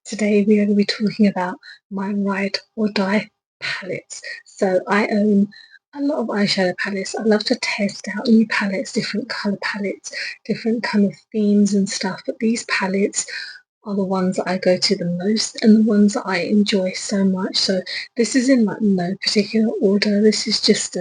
Today we are going to be talking about my ride or die palettes. So I own a lot of eyeshadow palettes. I love to test out new palettes, different color palettes, different kind of themes and stuff. But these palettes are the ones that I go to the most and the ones that I enjoy so much. So this is in like no particular order. This is just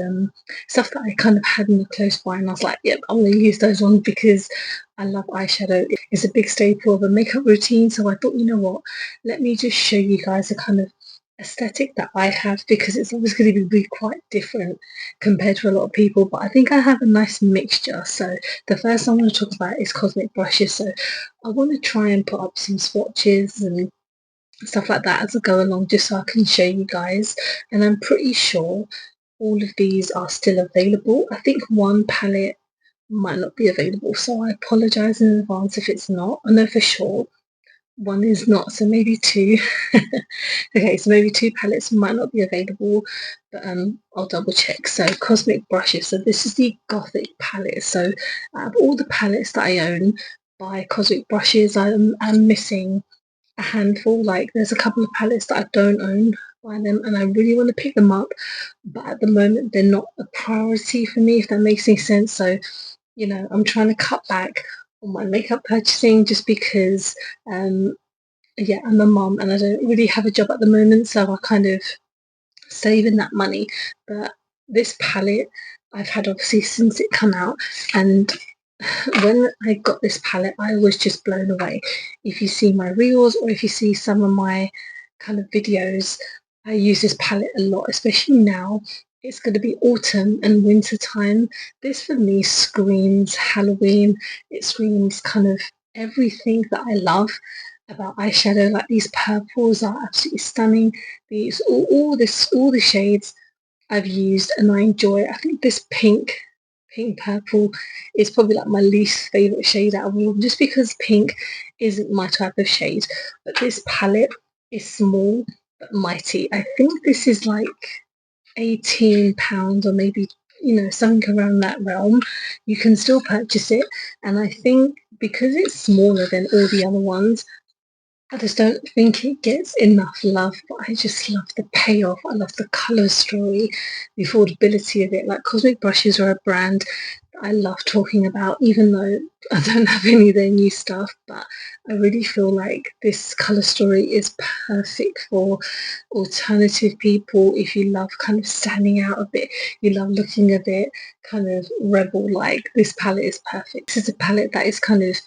stuff that I kind of had in the close by and I was like, yep, I'm going to use those ones because I love eyeshadow. It's a big staple of a makeup routine. So I thought, you know what, let me just show you guys a kind of aesthetic that I have because it's always going to be quite different compared to a lot of people, but I think I have a nice mixture. So the first I'm going to talk about is cosmic brushes. So I want to try and put up some swatches and stuff like that as I go along just so I can show you guys, and I'm pretty sure all of these are still available. I think one palette might not be available, so I apologize in advance if it's not. I know for sure one is not, so maybe two. Okay, so maybe two palettes might not be available, but I'll double check. So cosmic brushes, so this is the Gothic palette. So out of all the palettes that I own by cosmic brushes, I'm missing a handful. Like there's a couple of palettes that I don't own by them and I really want to pick them up, but at the moment they're not a priority for me, if that makes any sense. So I'm trying to cut back on my makeup purchasing just because yeah, I'm a mom and I don't really have a job at the moment, so I kind of saving that money. But this palette I've had obviously since it come out, and when I got this palette I was just blown away. If you see my reels or if you see some of my kind of videos, I use this palette a lot, especially now. It's going to be autumn and winter time. This for me screams Halloween. It screams kind of everything that I love about eyeshadow. Like these purples are absolutely stunning. These all the shades I've used and I enjoy. I think this pink purple is probably like my least favorite shade out of all, just because pink isn't my type of shade. But this palette is small but mighty. I think this is like £18 or maybe something around that realm. You can still purchase it, and I think because it's smaller than all the other ones, I just don't think it gets enough love, but I just love the payoff. I love the colour story, the affordability of it. Like cosmic brushes are a brand that I love talking about, even though I don't have any of their new stuff, but I really feel like this colour story is perfect for alternative people. If you love kind of standing out a bit, you love looking a bit kind of rebel like, this palette is perfect. This is a palette that is kind of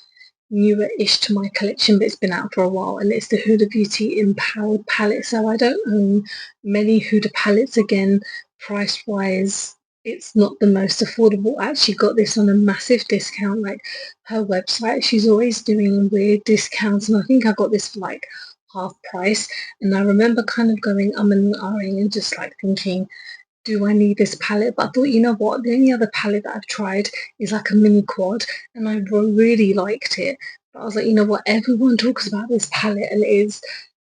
newer-ish to my collection, but it's been out for a while, and it's the Huda Beauty Empowered palette. So I don't own many Huda palettes. Again, price-wise, it's not the most affordable. I actually got this on a massive discount. Like her website, she's always doing weird discounts, and I think I got this for like half price. And I remember kind of going and ahhing and just like thinking, do I need this palette? But I thought, you know what, the only other palette that I've tried is like a mini quad and I really liked it. But I was like, you know what, everyone talks about this palette and it is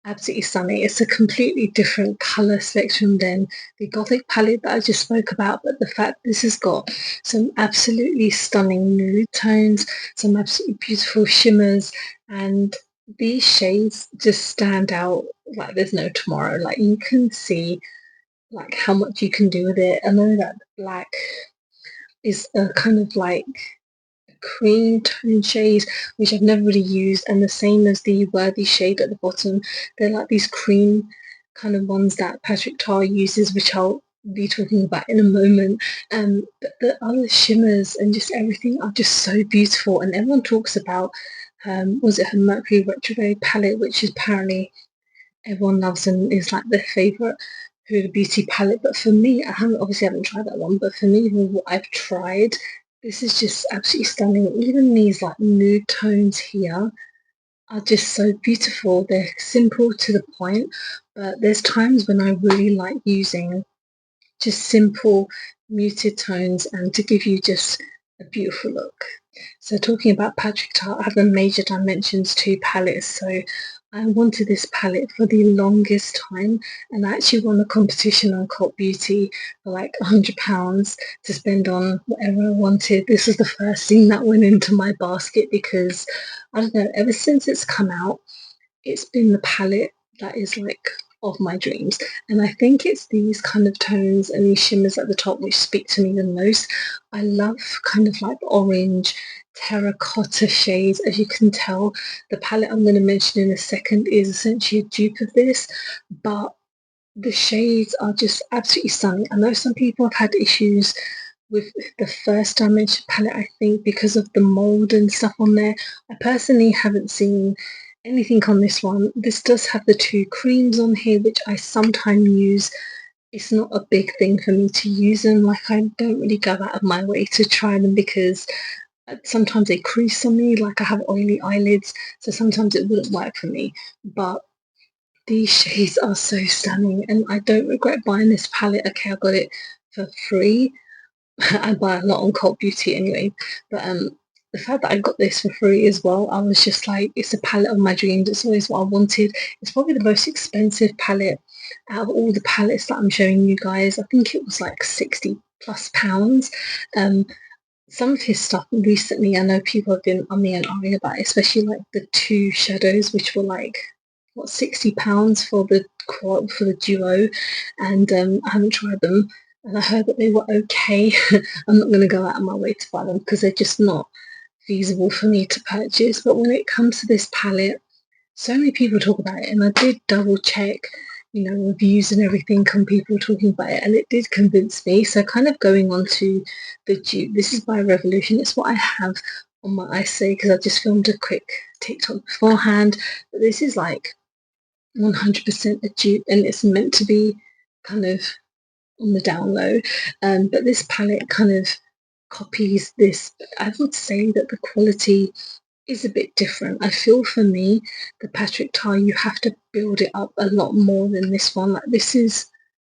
absolutely stunning. It's a completely different colour spectrum than the Gothic palette that I just spoke about, but the fact this has got some absolutely stunning nude tones, some absolutely beautiful shimmers, and these shades just stand out like there's no tomorrow. Like you can see like how much you can do with it. I know that black is a kind of like a cream tone shade, which I've never really used, and the same as the Worthy shade at the bottom. They're like these cream kind of ones that Patrick Tar uses, which I'll be talking about in a moment. But the other shimmers and just everything are just so beautiful, and everyone talks about was it her Mercury retrograde palette, which is apparently everyone loves and is like their favorite Huda Beauty palette. But for me, I haven't tried that one, but for me, with what I've tried, this is just absolutely stunning. Even these like nude tones here are just so beautiful. They're simple to the point, but there's times when I really like using just simple muted tones and to give you just a beautiful look. So talking about Patrick Tart, I have a Major Dimensions 2 palette. So I wanted this palette for the longest time, and I actually won a competition on Cult Beauty for like £100 to spend on whatever I wanted. This was the first thing that went into my basket because I don't know, ever since it's come out, it's been the palette that is like of my dreams, and I think it's these kind of tones and these shimmers at the top which speak to me the most. I love kind of like orange terracotta shades. As you can tell, the palette I'm going to mention in a second is essentially a dupe of this, but the shades are just absolutely stunning. I know some people have had issues with the first dimension palette, I think, because of the mold and stuff on there. I personally haven't seen anything on this one. This does have the two creams on here, which I sometimes use. It's not a big thing for me to use them. Like, I don't really go out of my way to try them because sometimes they crease on me. Like, I have oily eyelids, so sometimes it wouldn't work for me. But these shades are so stunning, and I don't regret buying this palette. Okay, I got it for free. I buy a lot on Cult Beauty anyway, but the fact that I got this for free as well, I was just like, it's a palette of my dreams. It's always what I wanted. It's probably the most expensive palette out of all the palettes that I'm showing you guys. I think it was like 60 plus pounds. Some of his stuff recently, I know people have been umming and ahhing about it, especially like the two shadows, which were like, what, £60 for the duo, and I haven't tried them, and I heard that they were okay. I'm not going to go out of my way to buy them because they're just not feasible for me to purchase. But when it comes to this palette, so many people talk about it, and I did double check, you know, reviews and everything on people talking about it, and it did convince me. So kind of going on to the dupe, this is by Revolution. It's what I have on my Eyeshadow because I just filmed a quick TikTok beforehand, but this is like 100% a dupe, and it's meant to be kind of on the down low, but this palette kind of copies this. I would say that the quality is a bit different. I feel for me, the Patrick Tar, you have to build it up a lot more than this one. Like, this is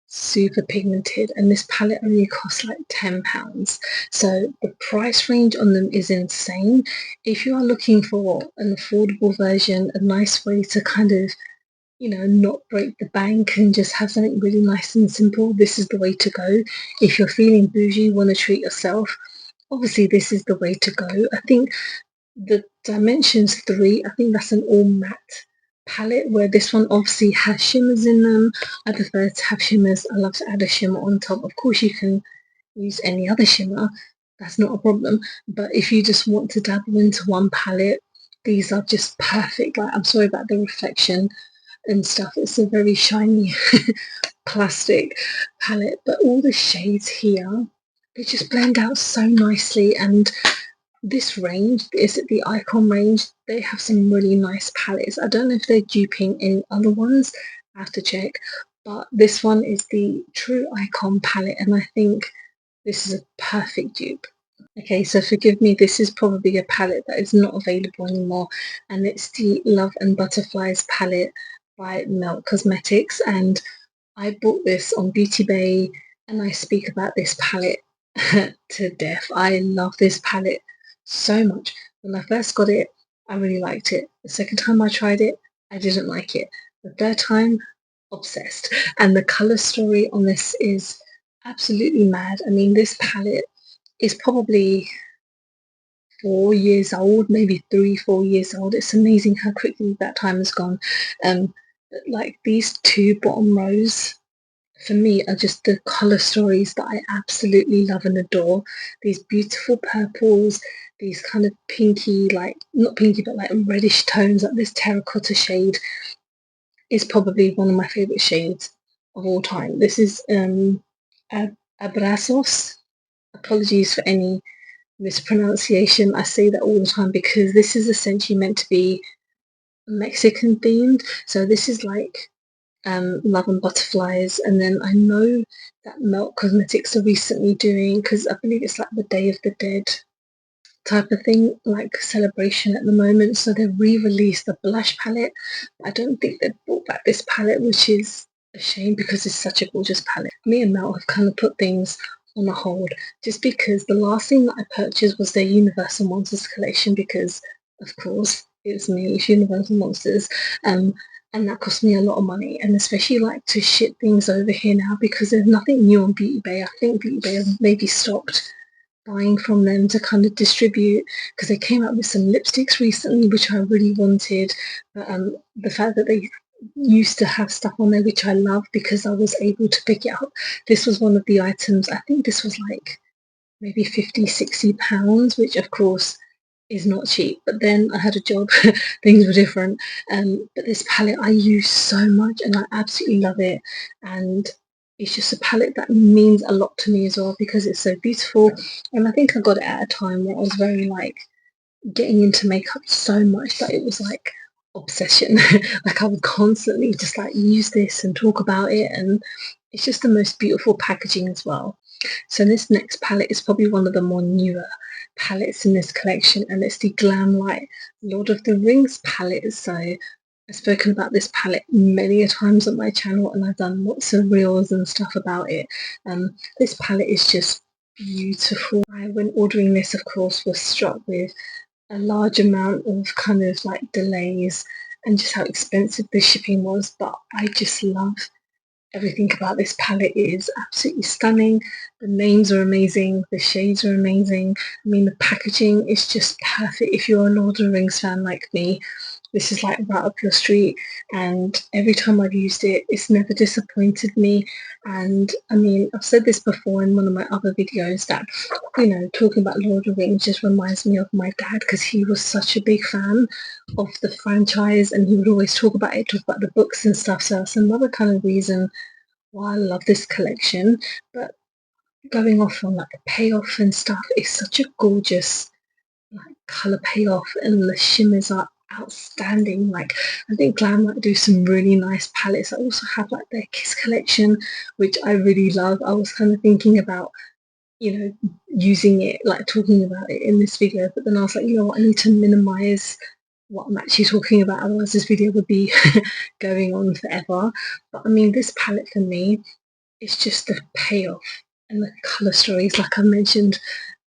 super pigmented, and this palette only costs like £10. So the price range on them is insane. If you are looking for an affordable version, a nice way to kind of, you know, not break the bank and just have something really nice and simple, this is the way to go. If you're feeling bougie, want to treat yourself, obviously this is the way to go. I think the Dimensions 3, I think that's an all matte palette, where this one obviously has shimmers in them. I prefer to have shimmers. I love to add a shimmer on top. Of course, you can use any other shimmer. That's not a problem. But if you just want to dabble into one palette, these are just perfect. Like, I'm sorry about the reflection and stuff. It's a very shiny plastic palette, but all the shades here, they just blend out so nicely. And this range, is it the Icon range? They have some really nice palettes. I don't know if they're duping any other ones. I have to check. But this one is the true Icon palette, and I think this is a perfect dupe. Okay, so forgive me, this is probably a palette that is not available anymore, and it's the Love and Butterflies palette by Melt Cosmetics, and I bought this on Beauty Bay, and I speak about this palette to death. I love this palette so much. When I first got it, I really liked it. The second time I tried it, I didn't like it. The third time, obsessed. And the color story on this is absolutely mad. I mean, this palette is probably 4 years old, maybe 3, 4 years old. It's amazing how quickly that time has gone. But like, these two bottom rows for me are just the color stories that I absolutely love and adore. These beautiful purples, these kind of pinky, like, not pinky, but like reddish tones. Like, this terracotta shade is probably one of my favorite shades of all time. This is Abrazos. Apologies for any mispronunciation. I say that all the time because this is essentially meant to be Mexican themed. So this is like Love and Butterflies, and then I know that Melt Cosmetics are recently doing, because I believe it's like the Day of the Dead type of thing, like celebration at the moment, so they've re-released the blush palette. I don't think they've brought back this palette, which is a shame because it's such a gorgeous palette. Me and Mel have kind of put things on a hold just because the last thing that I purchased was their Universal Monsters collection, because of course it's me, it's Universal Monsters, and that cost me a lot of money, and especially like to ship things over here now because there's nothing new on Beauty Bay. I think Beauty Bay has maybe stopped buying from them to kind of distribute, because they came out with some lipsticks recently which I really wanted, but the fact that they used to have stuff on there which I love, because I was able to pick it up. This was one of the items, I think this was like maybe 50-60 pounds, which of course is not cheap, but then I had a job, things were different. But this palette I use so much and I absolutely love it, and it's just a palette that means a lot to me as well because it's so beautiful. And I think I got it at a time where I was very like getting into makeup so much that it was like obsession. Like I would constantly just like use this and talk about it, and it's just the most beautiful packaging as well. So this next palette is probably one of the more newer palettes in this collection, and it's the Glam Light Lord of the Rings palette. So I've spoken about this palette many a times on my channel, and I've done lots of reels and stuff about it. This palette is just beautiful. I, when ordering this, of course, was struck with a large amount of kind of like delays and just how expensive the shipping was, but I just love everything about this palette. It is absolutely stunning. The names are amazing, the shades are amazing. I mean, the packaging is just perfect. If you're a Lord of the Rings fan like me, this is like right up your street, and every time I've used it, it's never disappointed me. And I mean, I've said this before in one of my other videos that, you know, talking about Lord of the Rings just reminds me of my dad, because he was such a big fan of the franchise and he would always talk about it, talk about the books and stuff. So that's another kind of reason why I love this collection. But going off on like the payoff and stuff, it's such a gorgeous like color payoff, and the shimmers are outstanding. Like I think Glam might do some really nice palettes. I also have like their Kiss collection, which I really love. I was kind of thinking about, you know, using it, like talking about it in this video, but then I was like, you know what, I need to minimize what I'm actually talking about, otherwise this video would be going on forever. But I mean, this palette for me, it's just the payoff and the colour stories, like I mentioned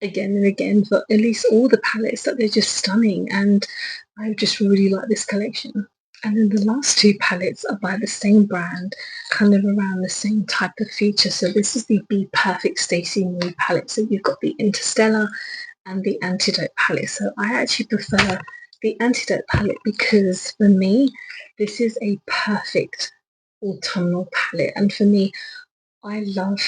again and again, for at least all the palettes, that they're just stunning, and I just really like this collection. And then the last two palettes are by the same brand, kind of around the same type of feature. So this is the Be Perfect Stacey Marie palette. So you've got the Interstellar and the Antidote palette. So I actually prefer the Antidote palette because for me, this is a perfect autumnal palette. And for me, I love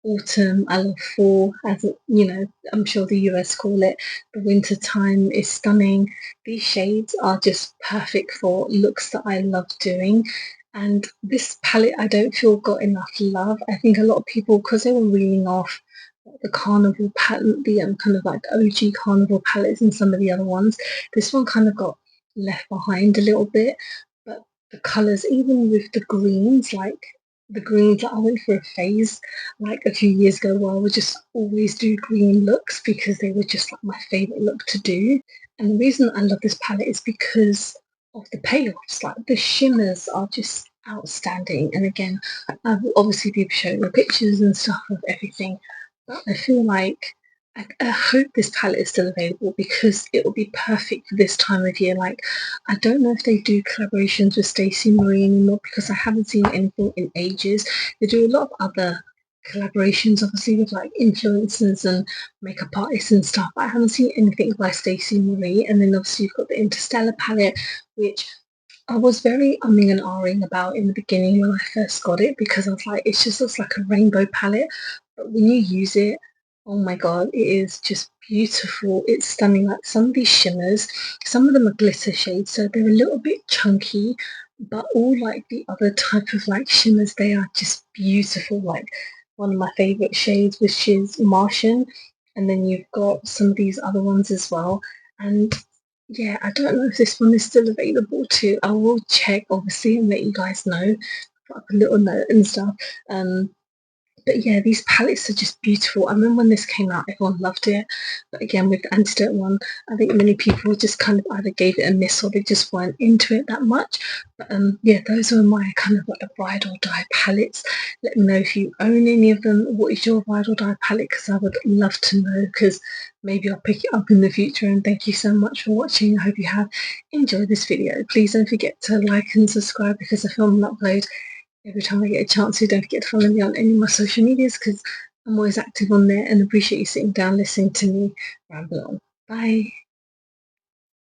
autumn, I love fall, as you know, I'm sure the US call it. The winter time is stunning. These shades are just perfect for looks that I love doing. And this palette I don't feel got enough love. I think a lot of people, because they were reeling off the carnival palette, the kind of like OG carnival palettes and some of the other ones, this one kind of got left behind a little bit. But the colours, even with the greens, like the greens, like I went through a phase like a few years ago where I would just always do green looks because they were just like my favourite look to do. And the reason I love this palette is because of the payoffs. Like the shimmers are just outstanding. And again, I will obviously be showing the pictures and stuff of everything, but I feel like I hope this palette is still available because it will be perfect for this time of year. Like, I don't know if they do collaborations with Stacey Marie anymore because I haven't seen anything in ages. They do a lot of other collaborations, obviously, with like influencers and makeup artists and stuff, but I haven't seen anything by Stacey Marie. And then obviously you've got the Interstellar palette, which I was very umming and ahhing about in the beginning when I first got it because I was like, it just looks like a rainbow palette. But when you use it, oh my god, it is just beautiful. It's stunning. Like some of these shimmers, some of them are glitter shades, so they're a little bit chunky, but all like the other type of like shimmers, they are just beautiful. Like one of my favorite shades, which is Martian, and then you've got some of these other ones as well. And yeah, I don't know if this one is still available too. I will check obviously and let you guys know. Put up a little note and stuff. But yeah, these palettes are just beautiful. I remember when this came out, everyone loved it. But again, with the Antidote one, I think many people just kind of either gave it a miss or they just weren't into it that much. But yeah, those are my kind of like the ride or die palettes. Let me know if you own any of them. What is your ride or die palette? Because I would love to know, because maybe I'll pick it up in the future. And thank you so much for watching. I hope you have enjoyed this video. Please don't forget to like and subscribe because I film and upload every time I get a chance to. Don't forget to follow me on any of my social medias because I'm always active on there and appreciate you sitting down listening to me ramble on. Bye.